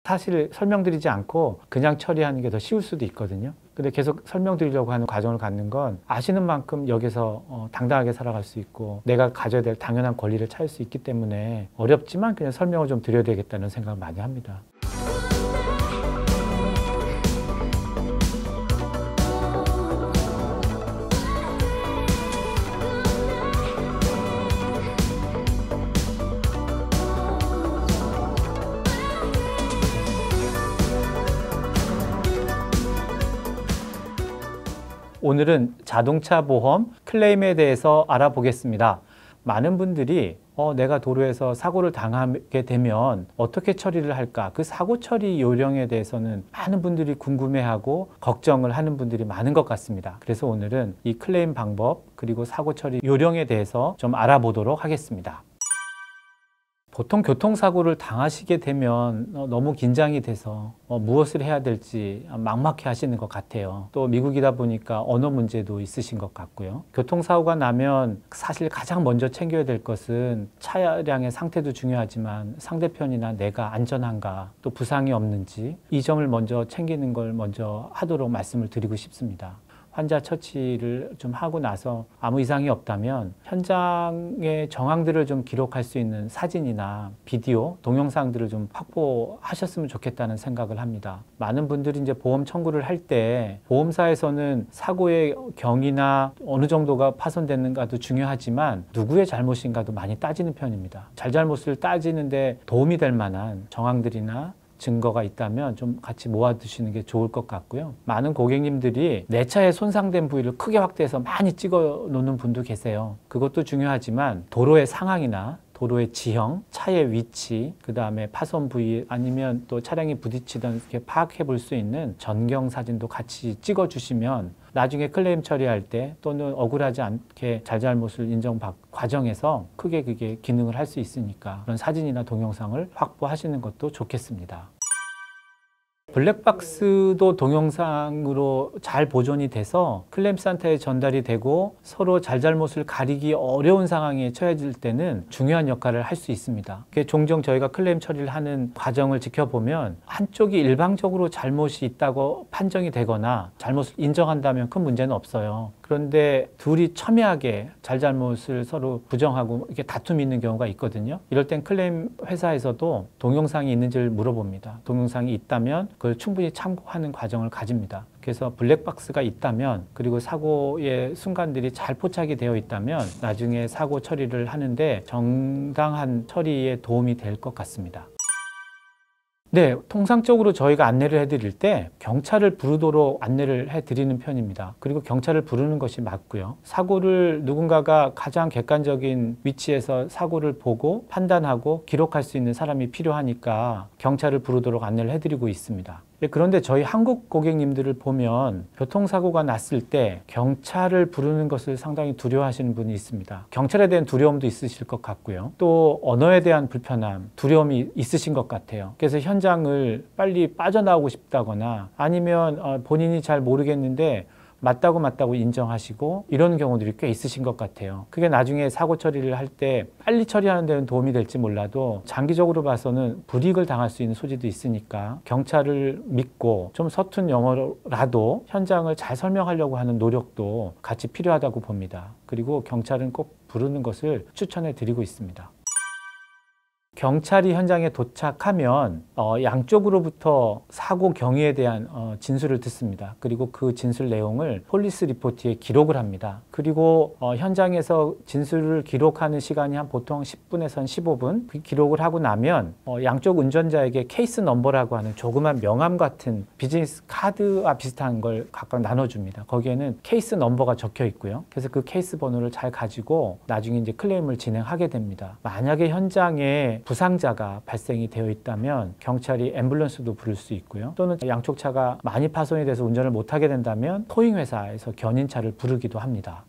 사실 설명드리지 않고 그냥 처리하는 게 더 쉬울 수도 있거든요. 근데 계속 설명드리려고 하는 과정을 갖는 건 아시는 만큼 여기서 당당하게 살아갈 수 있고 내가 가져야 될 당연한 권리를 찾을 수 있기 때문에 어렵지만 그냥 설명을 좀 드려야 되겠다는 생각을 많이 합니다. 오늘은 자동차 보험 클레임에 대해서 알아보겠습니다. 많은 분들이 내가 도로에서 사고를 당하게 되면 어떻게 처리를 할까? 그 사고 처리 요령에 대해서는 많은 분들이 궁금해하고 걱정을 하는 분들이 많은 것 같습니다. 그래서 오늘은 이 클레임 방법 그리고 사고 처리 요령에 대해서 좀 알아보도록 하겠습니다. 보통 교통사고를 당하시게 되면 너무 긴장이 돼서 무엇을 해야 될지 막막해 하시는 것 같아요. 또 미국이다 보니까 언어 문제도 있으신 것 같고요. 교통사고가 나면 사실 가장 먼저 챙겨야 될 것은 차량의 상태도 중요하지만 상대편이나 내가 안전한가 또 부상이 없는지 이 점을 먼저 챙기는 걸 먼저 하도록 말씀을 드리고 싶습니다. 환자 처치를 좀 하고 나서 아무 이상이 없다면 현장의 정황들을 좀 기록할 수 있는 사진이나 비디오, 동영상들을 좀 확보하셨으면 좋겠다는 생각을 합니다. 많은 분들이 이제 보험 청구를 할 때 보험사에서는 사고의 경위나 어느 정도가 파손됐는가도 중요하지만 누구의 잘못인가도 많이 따지는 편입니다. 잘잘못을 따지는데 도움이 될 만한 정황들이나 증거가 있다면 좀 같이 모아두시는 게 좋을 것 같고요. 많은 고객님들이 내 차에 손상된 부위를 크게 확대해서 많이 찍어 놓는 분도 계세요. 그것도 중요하지만 도로의 상황이나 도로의 지형, 차의 위치, 그 다음에 파손 부위 아니면 또 차량이 부딪히던 이렇게 파악해 볼 수 있는 전경 사진도 같이 찍어 주시면 나중에 클레임 처리할 때 또는 억울하지 않게 잘잘못을 인정받 과정에서 크게 그게 기능을 할 수 있으니까 그런 사진이나 동영상을 확보하시는 것도 좋겠습니다. 블랙박스도 동영상으로 잘 보존이 돼서 클레임센터에 전달이 되고 서로 잘잘못을 가리기 어려운 상황에 처해질 때는 중요한 역할을 할 수 있습니다. 종종 저희가 클레임 처리를 하는 과정을 지켜보면 한쪽이 일방적으로 잘못이 있다고 판정이 되거나 잘못을 인정한다면 큰 문제는 없어요. 그런데 둘이 첨예하게 잘잘못을 서로 부정하고 이렇게 다툼이 있는 경우가 있거든요. 이럴 땐 클레임 회사에서도 동영상이 있는지를 물어봅니다. 동영상이 있다면 그걸 충분히 참고하는 과정을 가집니다. 그래서 블랙박스가 있다면 그리고 사고의 순간들이 잘 포착이 되어 있다면 나중에 사고 처리를 하는데 정당한 처리에 도움이 될 것 같습니다. 네, 통상적으로 저희가 안내를 해드릴 때 경찰을 부르도록 안내를 해드리는 편입니다. 그리고 경찰을 부르는 것이 맞고요. 사고를 누군가가 가장 객관적인 위치에서 사고를 보고 판단하고 기록할 수 있는 사람이 필요하니까 경찰을 부르도록 안내를 해드리고 있습니다. 그런데 저희 한국 고객님들을 보면 교통사고가 났을 때 경찰을 부르는 것을 상당히 두려워하시는 분이 있습니다. 경찰에 대한 두려움도 있으실 것 같고요. 또 언어에 대한 불편함, 두려움이 있으신 것 같아요. 그래서 현장을 빨리 빠져나오고 싶다거나 아니면 본인이 잘 모르겠는데 맞다고 인정하시고 이런 경우들이 꽤 있으신 것 같아요. 그게 나중에 사고 처리를 할 때 빨리 처리하는 데는 도움이 될지 몰라도 장기적으로 봐서는 불이익을 당할 수 있는 소지도 있으니까 경찰을 믿고 좀 서툰 영어라도 현장을 잘 설명하려고 하는 노력도 같이 필요하다고 봅니다. 그리고 경찰은 꼭 부르는 것을 추천해 드리고 있습니다. 경찰이 현장에 도착하면 양쪽으로부터 사고 경위에 대한 진술을 듣습니다. 그리고 그 진술 내용을 폴리스 리포트에 기록을 합니다. 그리고 현장에서 진술을 기록하는 시간이 보통 10분에서 15분 그 기록을 하고 나면 양쪽 운전자에게 케이스 넘버라고 하는 조그만 명함 같은 비즈니스 카드와 비슷한 걸 각각 나눠줍니다. 거기에는 케이스 넘버가 적혀 있고요. 그래서 그 케이스 번호를 잘 가지고 나중에 이제 클레임을 진행하게 됩니다. 만약에 현장에 부상자가 발생이 되어 있다면 경찰이 앰뷸런스도 부를 수 있고요. 또는 양쪽 차가 많이 파손이 돼서 운전을 못하게 된다면 토잉 회사에서 견인차를 부르기도 합니다.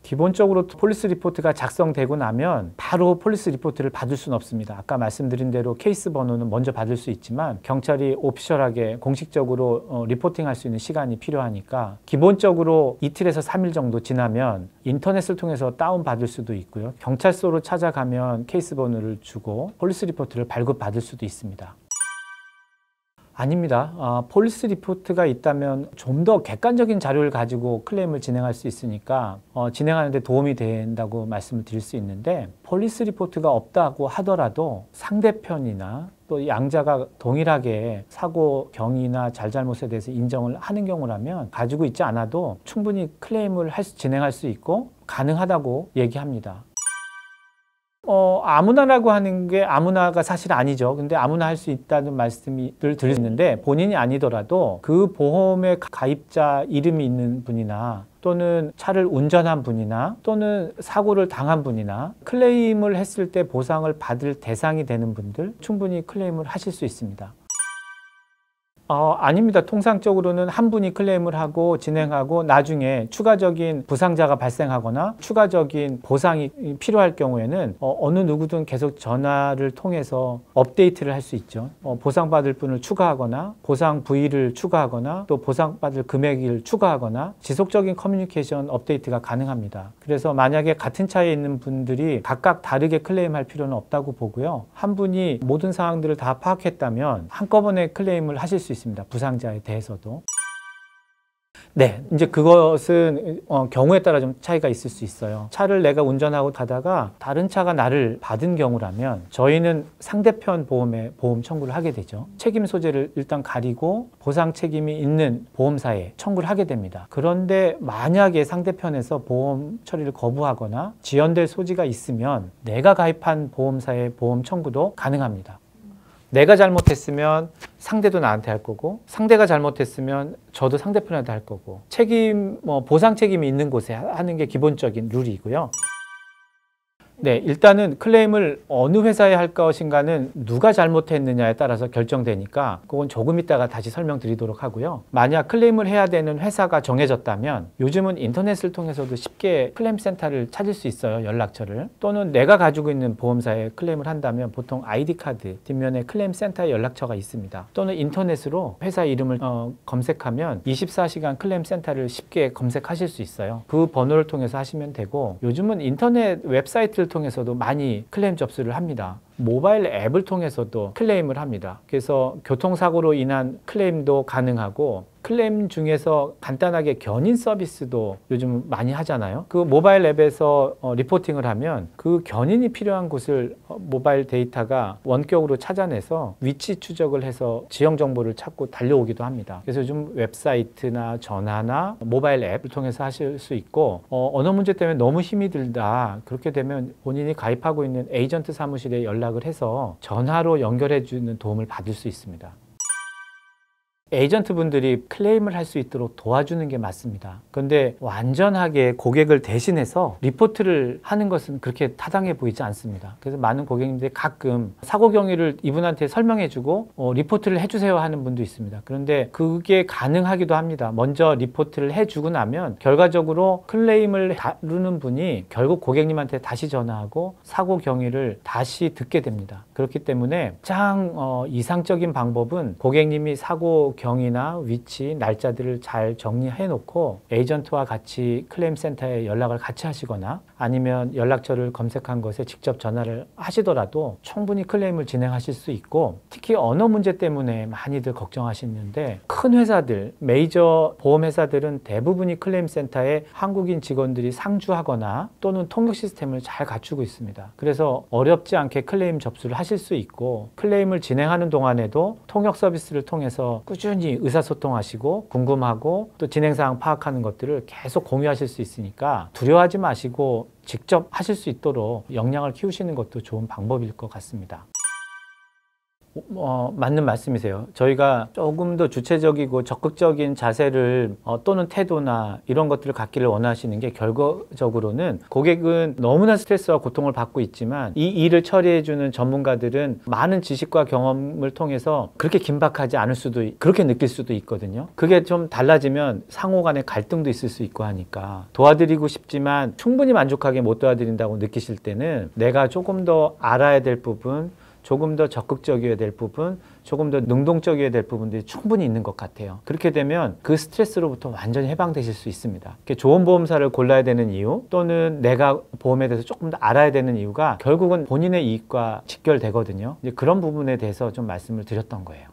기본적으로 폴리스 리포트가 작성되고 나면 바로 폴리스 리포트를 받을 수는 없습니다. 아까 말씀드린 대로 케이스 번호는 먼저 받을 수 있지만 경찰이 오피셜하게 공식적으로 리포팅할 수 있는 시간이 필요하니까 기본적으로 이틀에서 3일 정도 지나면 인터넷을 통해서 다운받을 수도 있고요. 경찰서로 찾아가면 케이스 번호를 주고 폴리스 리포트를 발급받을 수도 있습니다. 아닙니다. 폴리스 리포트가 있다면 좀 더 객관적인 자료를 가지고 클레임을 진행할 수 있으니까 진행하는 데 도움이 된다고 말씀을 드릴 수 있는데, 폴리스 리포트가 없다고 하더라도 상대편이나 또 양자가 동일하게 사고 경위나 잘잘못에 대해서 인정을 하는 경우라면 가지고 있지 않아도 충분히 클레임을 진행할 수 있고 가능하다고 얘기합니다. 아무나라고 하는 게 아무나가 사실 아니죠. 근데 아무나 할 수 있다는 말씀을 드리는데, 본인이 아니더라도 그 보험의 가입자 이름이 있는 분이나 또는 차를 운전한 분이나 또는 사고를 당한 분이나 클레임을 했을 때 보상을 받을 대상이 되는 분들 충분히 클레임을 하실 수 있습니다. 아닙니다. 통상적으로는 한 분이 클레임을 하고 진행하고 나중에 추가적인 부상자가 발생하거나 추가적인 보상이 필요할 경우에는 어느 누구든 계속 전화를 통해서 업데이트를 할 수 있죠. 보상받을 분을 추가하거나 보상 부위를 추가하거나 또 보상받을 금액을 추가하거나 지속적인 커뮤니케이션 업데이트가 가능합니다. 그래서 만약에 같은 차에 있는 분들이 각각 다르게 클레임할 필요는 없다고 보고요. 한 분이 모든 사항들을 다 파악했다면 한꺼번에 클레임을 하실 수 있습니다. 부상자에 대해서도. 네, 이제 그것은 경우에 따라 좀 차이가 있을 수 있어요. 차를 내가 운전하고 가다가 다른 차가 나를 받은 경우라면 저희는 상대편 보험에 보험 청구를 하게 되죠. 책임 소재를 일단 가리고 보상 책임이 있는 보험사에 청구를 하게 됩니다. 그런데 만약에 상대편에서 보험 처리를 거부하거나 지연될 소지가 있으면 내가 가입한 보험사의 보험 청구도 가능합니다. 내가 잘못했으면 상대도 나한테 할 거고, 상대가 잘못했으면 저도 상대편한테 할 거고, 보상 책임이 있는 곳에 하는 게 기본적인 룰이고요. 네, 일단은 클레임을 어느 회사에 할 것인가는 누가 잘못했느냐에 따라서 결정되니까 그건 조금 이따가 다시 설명드리도록 하고요. 만약 클레임을 해야 되는 회사가 정해졌다면 요즘은 인터넷을 통해서도 쉽게 클레임 센터를 찾을 수 있어요. 연락처를. 또는 내가 가지고 있는 보험사에 클레임을 한다면 보통 아이디 카드 뒷면에 클레임 센터의 연락처가 있습니다. 또는 인터넷으로 회사 이름을 검색하면 24시간 클레임 센터를 쉽게 검색하실 수 있어요. 그 번호를 통해서 하시면 되고, 요즘은 인터넷 웹사이트를 통해서도 많이 클레임 접수를 합니다. 모바일 앱을 통해서도 클레임을 합니다. 그래서 교통사고로 인한 클레임도 가능하고, 클레임 중에서 간단하게 견인 서비스도 요즘 많이 하잖아요. 그 모바일 앱에서 리포팅을 하면 그 견인이 필요한 곳을 모바일 데이터가 원격으로 찾아내서 위치 추적을 해서 지형 정보를 찾고 달려오기도 합니다. 그래서 요즘 웹사이트나 전화나 모바일 앱을 통해서 하실 수 있고, 언어 문제 때문에 너무 힘이 들다, 그렇게 되면 본인이 가입하고 있는 에이전트 사무실에 연락을 해서 전화로 연결해 주는 도움을 받을 수 있습니다. 에이전트 분들이 클레임을 할 수 있도록 도와주는 게 맞습니다. 그런데 완전하게 고객을 대신해서 리포트를 하는 것은 그렇게 타당해 보이지 않습니다. 그래서 많은 고객님들이 가끔 사고 경위를 이분한테 설명해주고 리포트를 해주세요 하는 분도 있습니다. 그런데 그게 가능하기도 합니다. 먼저 리포트를 해주고 나면 결과적으로 클레임을 다루는 분이 결국 고객님한테 다시 전화하고 사고 경위를 다시 듣게 됩니다. 그렇기 때문에 가장 이상적인 방법은 고객님이 사고 경위나 위치, 날짜들을 잘 정리해 놓고 에이전트와 같이 클레임 센터에 연락을 같이 하시거나 아니면 연락처를 검색한 곳에 직접 전화를 하시더라도 충분히 클레임을 진행하실 수 있고, 특히 언어 문제 때문에 많이들 걱정하시는데, 큰 회사들, 메이저 보험회사들은 대부분이 클레임 센터에 한국인 직원들이 상주하거나 또는 통역 시스템을 잘 갖추고 있습니다. 그래서 어렵지 않게 클레임 접수를 하실 수 있고, 클레임을 진행하는 동안에도 통역 서비스를 통해서 꾸준히 의사소통하시고 궁금하고 또 진행사항 파악하는 것들을 계속 공유하실 수 있으니까 두려워하지 마시고 직접 하실 수 있도록 역량을 키우시는 것도 좋은 방법일 것 같습니다. 맞는 말씀이세요. 저희가 조금 더 주체적이고 적극적인 자세를 또는 태도나 이런 것들을 갖기를 원하시는 게, 결과적으로는 고객은 너무나 스트레스와 고통을 받고 있지만 이 일을 처리해주는 전문가들은 많은 지식과 경험을 통해서 그렇게 긴박하지 않을 수도, 그렇게 느낄 수도 있거든요. 그게 좀 달라지면 상호 간의 갈등도 있을 수 있고 하니까 도와드리고 싶지만 충분히 만족하게 못 도와드린다고 느끼실 때는 내가 조금 더 알아야 될 부분, 조금 더 적극적이어야 될 부분, 조금 더 능동적이어야 될 부분들이 충분히 있는 것 같아요. 그렇게 되면 그 스트레스로부터 완전히 해방되실 수 있습니다. 좋은 보험사를 골라야 되는 이유, 또는 내가 보험에 대해서 조금 더 알아야 되는 이유가 결국은 본인의 이익과 직결되거든요. 이제 그런 부분에 대해서 좀 말씀을 드렸던 거예요.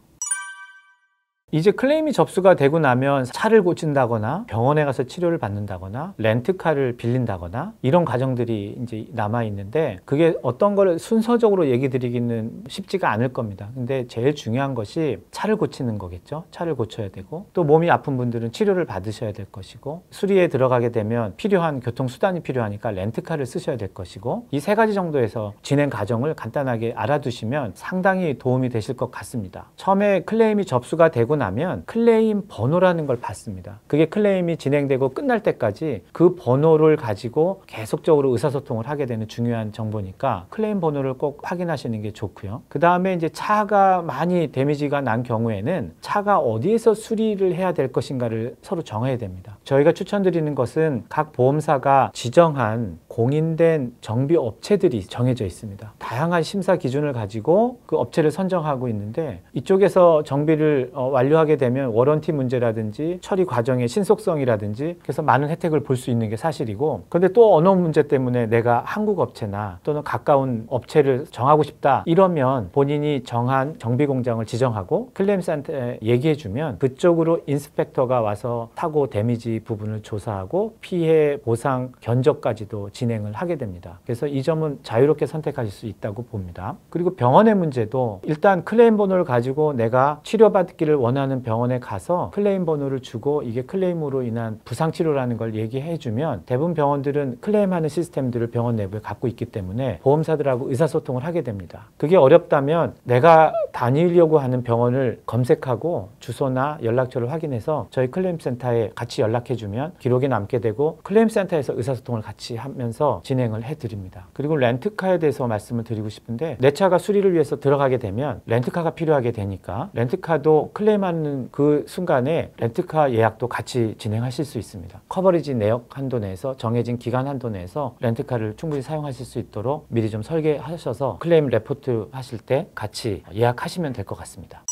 이제 클레임이 접수가 되고 나면 차를 고친다거나 병원에 가서 치료를 받는다거나 렌트카를 빌린다거나 이런 과정들이 이제 남아 있는데 그게 어떤 걸 순서적으로 얘기 드리기는 쉽지가 않을 겁니다. 근데 제일 중요한 것이 차를 고치는 거겠죠. 차를 고쳐야 되고 또 몸이 아픈 분들은 치료를 받으셔야 될 것이고 수리에 들어가게 되면 필요한 교통수단이 필요하니까 렌트카를 쓰셔야 될 것이고 이 세 가지 정도에서 진행 과정을 간단하게 알아두시면 상당히 도움이 되실 것 같습니다. 처음에 클레임이 접수가 되고 나면 클레임 번호라는 걸 받습니다. 그게 클레임이 진행되고 끝날 때까지 그 번호를 가지고 계속적으로 의사소통을 하게 되는 중요한 정보니까 클레임 번호를 꼭 확인하시는 게 좋고요. 그 다음에 이제 차가 많이 데미지가 난 경우에는 차가 어디에서 수리를 해야 될 것인가를 서로 정해야 됩니다. 저희가 추천드리는 것은 각 보험사가 지정한 공인된 정비 업체들이 정해져 있습니다. 다양한 심사 기준을 가지고 그 업체를 선정하고 있는데 이쪽에서 정비를 완료하게 되면 워런티 문제라든지 처리 과정의 신속성이라든지 그래서 많은 혜택을 볼 수 있는 게 사실이고 그런데 또 언어 문제 때문에 내가 한국 업체나 또는 가까운 업체를 정하고 싶다 이러면 본인이 정한 정비 공장을 지정하고 클레임센터에 얘기해 주면 그쪽으로 인스펙터가 와서 사고 데미지 부분을 조사하고 피해 보상 견적까지도 진행을 하게 됩니다. 그래서 이 점은 자유롭게 선택하실 수 있다고 봅니다. 그리고 병원의 문제도 일단 클레임 번호를 가지고 내가 치료받기를 원하는 병원에 가서 클레임 번호를 주고 이게 클레임으로 인한 부상치료라는 걸 얘기해 주면 대부분 병원들은 클레임하는 시스템들을 병원 내부에 갖고 있기 때문에 보험사들하고 의사소통을 하게 됩니다. 그게 어렵다면 내가 다니려고 하는 병원을 검색하고 주소나 연락처를 확인해서 저희 클레임센터에 같이 연락해 주면 기록에 남게 되고 클레임센터에서 의사소통을 같이 하면서 진행을 해드립니다. 그리고 렌트카에 대해서 말씀을 드리고 싶은데 내 차가 수리를 위해서 들어가게 되면 렌트카가 필요하게 되니까 렌트카도 클레임하는 그 순간에 렌트카 예약도 같이 진행하실 수 있습니다. 커버리지 내역 한도 내에서 정해진 기간 한도 내에서 렌트카를 충분히 사용하실 수 있도록 미리 좀 설계하셔서 클레임 레포트 하실 때 같이 예약하시면 될 것 같습니다.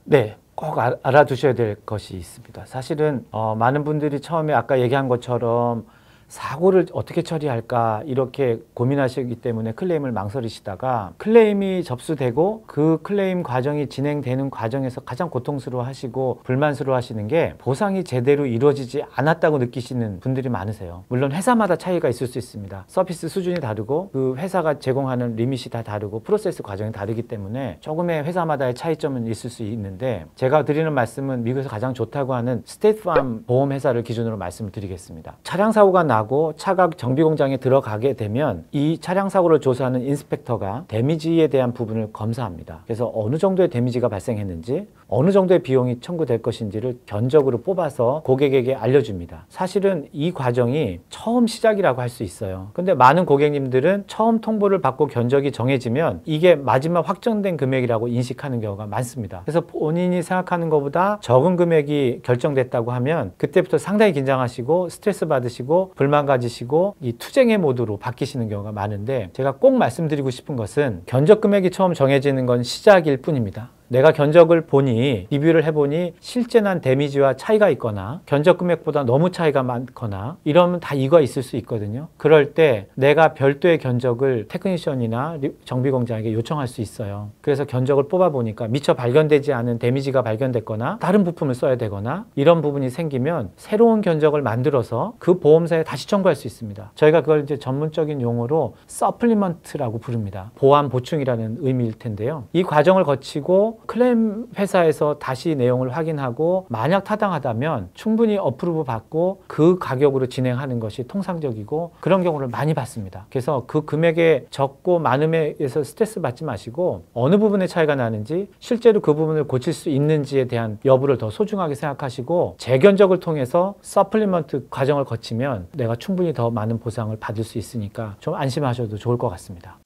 네. 꼭 알아두셔야 될 것이 있습니다. 사실은 많은 분들이 처음에 아까 얘기한 것처럼 사고를 어떻게 처리할까 이렇게 고민하시기 때문에 클레임을 망설이시다가 클레임이 접수되고 그 클레임 과정이 진행되는 과정에서 가장 고통스러워하시고 불만스러워하시는 게 보상이 제대로 이루어지지 않았다고 느끼시는 분들이 많으세요. 물론 회사마다 차이가 있을 수 있습니다. 서비스 수준이 다르고 그 회사가 제공하는 리밋이 다 다르고 프로세스 과정이 다르기 때문에 조금의 회사마다의 차이점은 있을 수 있는데 제가 드리는 말씀은 미국에서 가장 좋다고 하는 스테이트팜 보험회사를 기준으로 말씀을 드리겠습니다. 차량 사고가 나고 차가 정비 공장에 들어가게 되면 이 차량 사고를 조사하는 인스펙터가 데미지에 대한 부분을 검사합니다. 그래서 어느 정도의 데미지가 발생했는지 어느 정도의 비용이 청구될 것인지를 견적으로 뽑아서 고객에게 알려줍니다. 사실은 이 과정이 처음 시작이라고 할 수 있어요. 근데 많은 고객님들은 처음 통보를 받고 견적이 정해지면 이게 마지막 확정된 금액이라고 인식하는 경우가 많습니다. 그래서 본인이 생각하는 것보다 적은 금액이 결정됐다고 하면 그때부터 상당히 긴장하시고 스트레스 받으시고 불만 가지시고 이 투쟁의 모드로 바뀌시는 경우가 많은데 제가 꼭 말씀드리고 싶은 것은 견적 금액이 처음 정해지는 건 시작일 뿐입니다. 내가 견적을 보니 리뷰를 해보니 실제 난 데미지와 차이가 있거나 견적 금액보다 너무 차이가 많거나 이러면 다 이유가 있을 수 있거든요. 그럴 때 내가 별도의 견적을 테크니션이나 정비공장에게 요청할 수 있어요. 그래서 견적을 뽑아보니까 미처 발견되지 않은 데미지가 발견됐거나 다른 부품을 써야 되거나 이런 부분이 생기면 새로운 견적을 만들어서 그 보험사에 다시 청구할 수 있습니다. 저희가 그걸 이제 전문적인 용어로 서플리먼트라고 부릅니다. 보완 보충이라는 의미일 텐데요. 이 과정을 거치고 클레임 회사에서 다시 내용을 확인하고 만약 타당하다면 충분히 어프로브 받고 그 가격으로 진행하는 것이 통상적이고 그런 경우를 많이 봤습니다. 그래서 그 금액의 적고 많음에서 스트레스 받지 마시고 어느 부분에 차이가 나는지 실제로 그 부분을 고칠 수 있는지에 대한 여부를 더 소중하게 생각하시고 재견적을 통해서 서플리먼트 과정을 거치면 내가 충분히 더 많은 보상을 받을 수 있으니까 좀 안심하셔도 좋을 것 같습니다.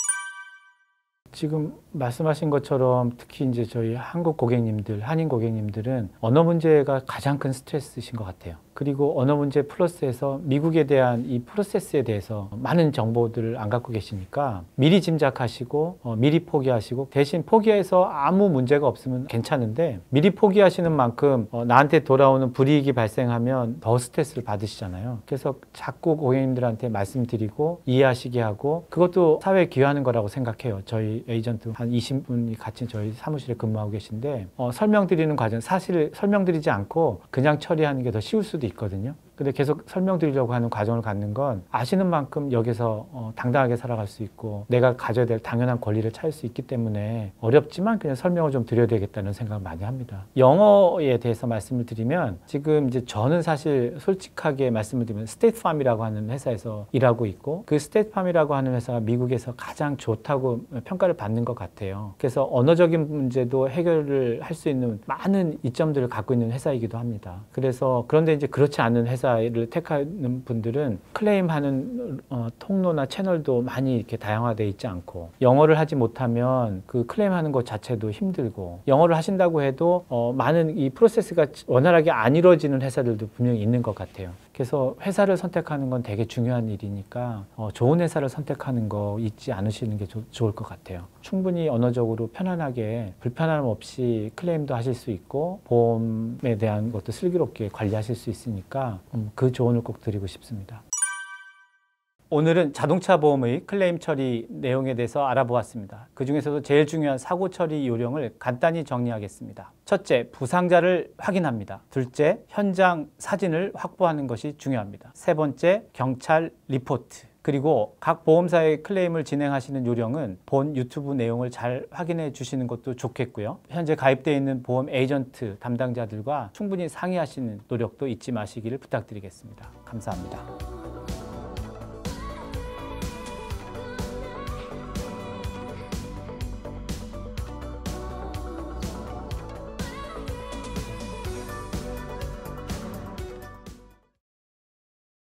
지금 말씀하신 것처럼 특히 이제 저희 한국 고객님들, 한인 고객님들은 언어 문제가 가장 큰 스트레스이신 것 같아요. 그리고 언어 문제 플러스해서 미국에 대한 이 프로세스에 대해서 많은 정보들을 안 갖고 계시니까 미리 짐작하시고 미리 포기하시고 대신 포기해서 아무 문제가 없으면 괜찮은데 미리 포기하시는 만큼 나한테 돌아오는 불이익이 발생하면 더 스트레스를 받으시잖아요. 그래서 자꾸 고객님들한테 말씀드리고 이해하시게 하고 그것도 사회에 기여하는 거라고 생각해요. 저희 저희 에이전트 한 20분이 같이 저희 사무실에 근무하고 계신데 설명드리는 과정 사실 설명드리지 않고 그냥 처리하는 게 더 쉬울 수도 있거든요. 근데 계속 설명드리려고 하는 과정을 갖는 건 아시는 만큼 여기서 당당하게 살아갈 수 있고 내가 가져야 될 당연한 권리를 찾을 수 있기 때문에 어렵지만 그냥 설명을 좀 드려야 되겠다는 생각을 많이 합니다. 영어에 대해서 말씀을 드리면 지금 이제 저는 사실 솔직하게 말씀을 드리면 스테이트팜이라고 하는 회사에서 일하고 있고 그 스테이트팜이라고 하는 회사가 미국에서 가장 좋다고 평가를 받는 것 같아요. 그래서 언어적인 문제도 해결을 할 수 있는 많은 이점들을 갖고 있는 회사이기도 합니다. 그래서 그런데 이제 그렇지 않은 회사를 택하는 분들은 클레임하는 통로나 채널도 많이 이렇게 다양화되어 있지 않고 영어를 하지 못하면 그 클레임하는 것 자체도 힘들고 영어를 하신다고 해도 많은 이 프로세스가 원활하게 안 이루어지는 회사들도 분명히 있는 것 같아요. 그래서 회사를 선택하는 건 되게 중요한 일이니까 좋은 회사를 선택하는 거 잊지 않으시는 게 좋을 것 같아요. 충분히 언어적으로 편안하게 불편함 없이 클레임도 하실 수 있고 보험에 대한 것도 슬기롭게 관리하실 수 있으니까 그 조언을 꼭 드리고 싶습니다. 오늘은 자동차 보험의 클레임 처리 내용에 대해서 알아보았습니다. 그 중에서도 제일 중요한 사고 처리 요령을 간단히 정리하겠습니다. 첫째, 부상자를 확인합니다. 둘째, 현장 사진을 확보하는 것이 중요합니다. 세 번째, 경찰 리포트. 그리고 각 보험사의 클레임을 진행하시는 요령은 본 유튜브 내용을 잘 확인해 주시는 것도 좋겠고요. 현재 가입되어 있는 보험 에이전트 담당자들과 충분히 상의하시는 노력도 잊지 마시기를 부탁드리겠습니다. 감사합니다.